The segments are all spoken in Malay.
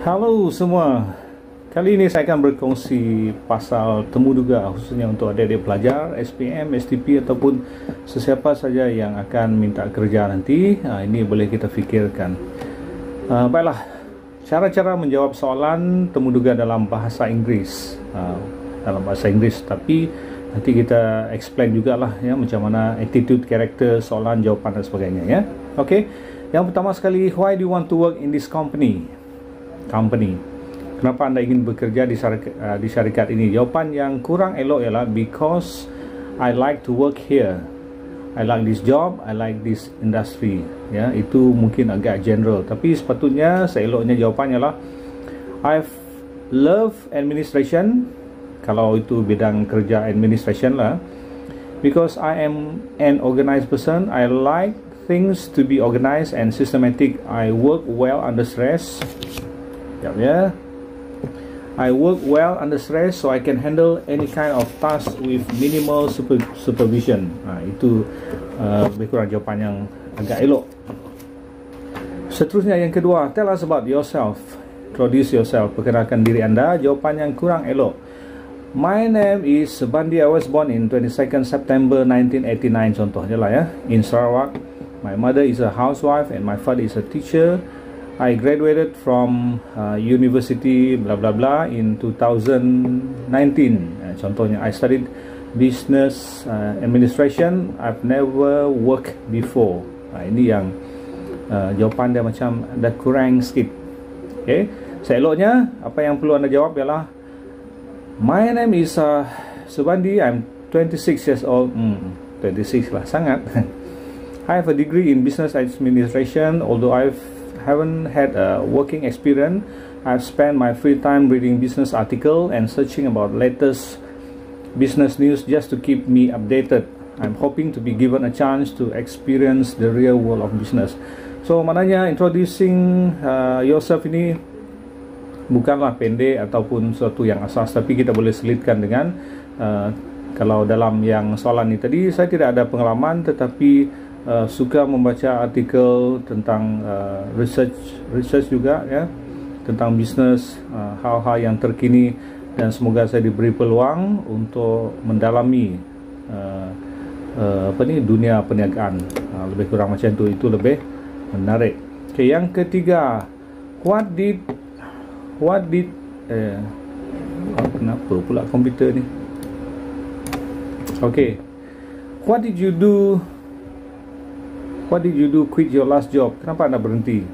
Halo semua, kali ini saya akan berkongsi pasal temuduga khususnya untuk adik-adik pelajar SPM, STP ataupun sesiapa saja yang akan minta kerja nanti. Ini boleh kita fikirkan. Baiklah, cara-cara menjawab soalan temuduga dalam bahasa Inggris. Tapi nanti kita explain juga lah ya, macam mana attitude, karakter, soalan, jawapan dan sebagainya ya. Okey, yang pertama sekali, why do you want to work in this company? Kenapa anda ingin bekerja di syarikat ini? Jawapan yang kurang elok ialah because I like to work here. I like this job, I like this industry. Ya, itu mungkin agak general, tapi sepatutnya seeloknya jawapannya lah I love administration. Kalau itu bidang kerja administration lah. Because I am an organized person, I like things to be organized and systematic. I work well under stress. Ya, I work well under stress, so I can handle any kind of task with minimal supervision. Itu lebih kurang jawapan yang agak elok. Seterusnya yang kedua, tell us about yourself. Introduce yourself. Perkenalkan diri anda. Jawapan yang kurang elok. My name is Subandi. I was born in 22nd September 1989. Contohnya lah ya, in Sarawak. My mother is a housewife and my father is a teacher. I graduated from university blah blah blah in 2019. Contohnya, I studied business administration. I've never worked before. Ini yang jawapan dia macam ada kurang sikit. Okay, seeloknya apa yang perlu anda jawab ialah my name is Subandi. I'm 26 years old. 26 lah, sangat. I have a degree in business administration, although I haven't had a working experience. I've spent my free time reading business article and searching about latest business news just to keep me updated. I'm hoping to be given a chance to experience the real world of business. So maknanya introducing yourself ini bukanlah pendek ataupun sesuatu yang asas, tapi kita boleh selitkan dengan kalau dalam yang soalan ini tadi, saya tidak ada pengalaman tetapi suka membaca artikel tentang research juga ya, tentang bisnes, hal-hal yang terkini, dan semoga saya diberi peluang untuk mendalami dunia perniagaan. Lebih kurang macam itu lebih menarik. Okay, yang ketiga, kenapa pula komputer ni? Okay, what did you do quit your last job? Kenapa anda berhenti?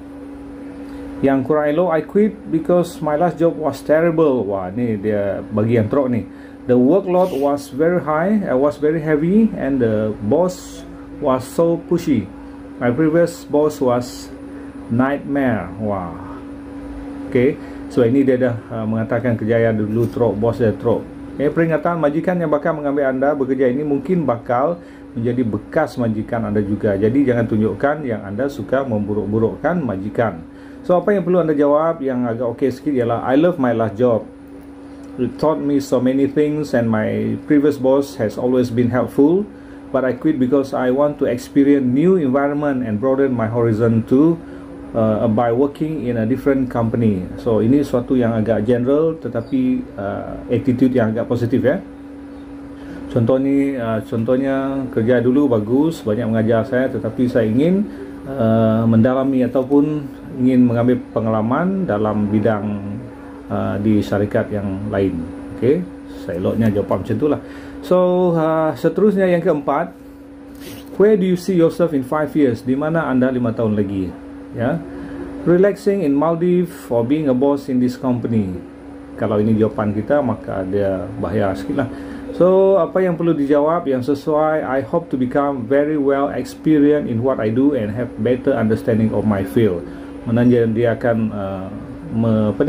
Yang kurang elok, I quit because my last job was terrible. Wah, ni dia bagi yang teruk ni. The workload was very high, I was very heavy, and the boss was so pushy. My previous boss was nightmare. Wah. Okay, so ini dia dah mengatakan kejayaan dulu teruk, bos dia teruk. Peringatan, majikan yang bakal mengambil anda bekerja ini mungkin bakal menjadi bekas majikan anda juga. Jadi jangan tunjukkan yang anda suka memburuk-burukkan majikan. So apa yang perlu anda jawab yang agak okey sikit ialah I love my last job. It taught me so many things and my previous boss has always been helpful. But I quit because I want to experience new environment and broaden my horizon too by working in a different company. So ini suatu yang agak general tetapi attitude yang agak positif ya. Contohnya kerja dulu bagus, banyak mengajar saya, tetapi saya ingin mendalami ataupun ingin mengambil pengalaman dalam bidang di syarikat yang lain. Okey, seeloknya jawapan macam itulah. So seterusnya yang keempat, where do you see yourself in 5 years? Di mana anda 5 tahun lagi? Ya, relaxing in Maldives or being a boss in this company. Kalau ini jawapan kita, maka dia bahaya sikit lah. So apa yang perlu dijawab yang sesuai, I hope to become very well experienced in what I do and have better understanding of my field. Maknanya dia akan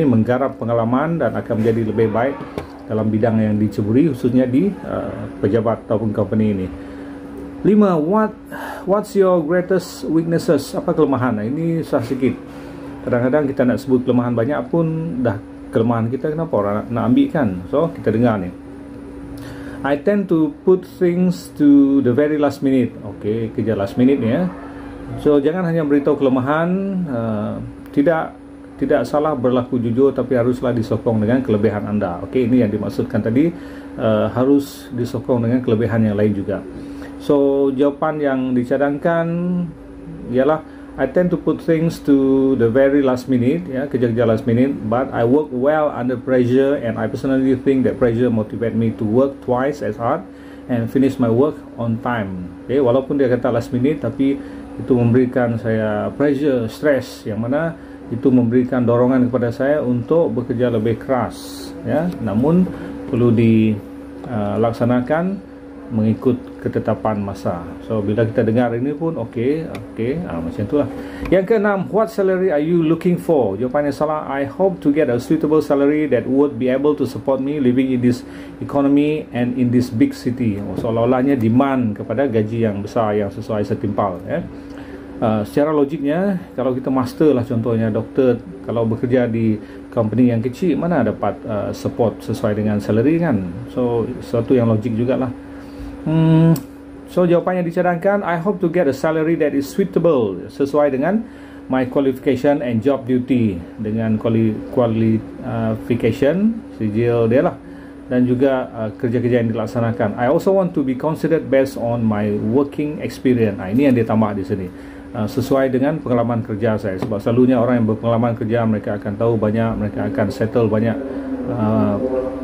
menggarap pengalaman dan akan menjadi lebih baik dalam bidang yang diceburi, khususnya di pejabat ataupun company ini. 5. What's your greatest weaknesses? Apa kelemahan? Ini susah sikit. Kadang-kadang kita nak sebut kelemahan banyak pun dah kelemahan kita, kenapa orang nak ambil kan? So kita dengar ni. I tend to put things to the very last minute. Okay, kerja last minute ni ya. So jangan hanya beritahu kelemahan. Tidak tidak salah berlaku jujur, tapi haruslah disokong dengan kelebihan anda. Okey, ini yang dimaksudkan tadi, harus disokong dengan kelebihan yang lain juga. So jawapan yang dicadangkan ialah, I tend to put things to the very last minute, ya, kerja-kerja last minute, but I work well under pressure, and I personally think that pressure motivate me to work twice as hard and finish my work on time. Okay, walaupun dia kata last minute, tapi itu memberikan saya pressure, stress, yang mana itu memberikan dorongan kepada saya untuk bekerja lebih keras, ya. Namun perlu dilaksanakan mengikut ketetapan masa. So bila kita dengar ini pun okey, macam itulah. Yang keenam, what salary are you looking for? Jawapannya salah. I hope to get a suitable salary that would be able to support me living in this economy and in this big city. Seolah-olahnya demand kepada gaji yang besar, yang sesuai setimpal, ya. Secara logiknya, kalau kita master lah, contohnya doktor, kalau bekerja di company yang kecil, mana dapat support sesuai dengan salary kan? So sesuatu yang logik jugalah. So jawapan yang dicadangkan, I hope to get a salary that is suitable, sesuai dengan my qualification and job duty, dengan qualification sijil dia lah, dan juga kerja-kerja yang dilaksanakan. I also want to be considered based on my working experience. Ini yang dia tambah di sini, sesuai dengan pengalaman kerja saya. Sebab selalunya orang yang berpengalaman kerja, mereka akan tahu banyak, mereka akan settle banyak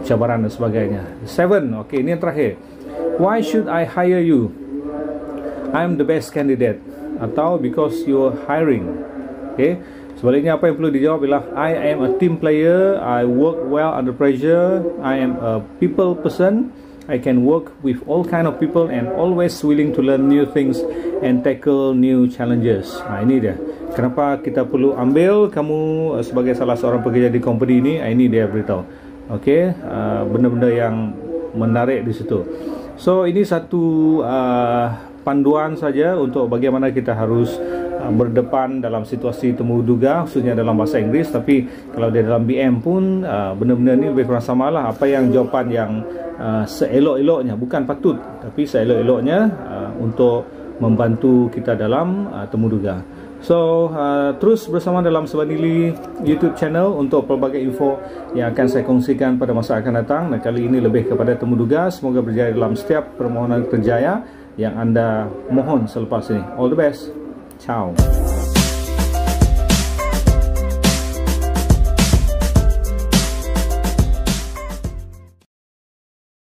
cabaran dan sebagainya. 7, okey, ini yang terakhir. Why should I hire you? I'm the best candidate. Atau because you're hiring. Okay. Sebaliknya, apa yang perlu dijawab ialah, I am a team player. I work well under pressure. I am a people person. I can work with all kind of people and always willing to learn new things and tackle new challenges. Ini dia. Kenapa kita perlu ambil kamu sebagai salah seorang pekerja di company ini? Ini dia beritahu. Okay. Benda-benda yang menarik di situ. So ini satu panduan saja untuk bagaimana kita harus berdepan dalam situasi temu duga, khususnya dalam bahasa Inggeris. Tapi kalau dia dalam BM pun benda-benda ni lebih kurang samalah. Apa yang jawapan yang seelok-eloknya, bukan patut, tapi seelok-eloknya untuk membantu kita dalam temu duga. So terus bersama dalam Sebandili YouTube channel untuk pelbagai info yang akan saya kongsikan pada masa akan datang. Dan kali ini lebih kepada temu duga. Semoga berjaya dalam setiap permohonan kerjaya yang anda mohon selepas ini. All the best. Ciao.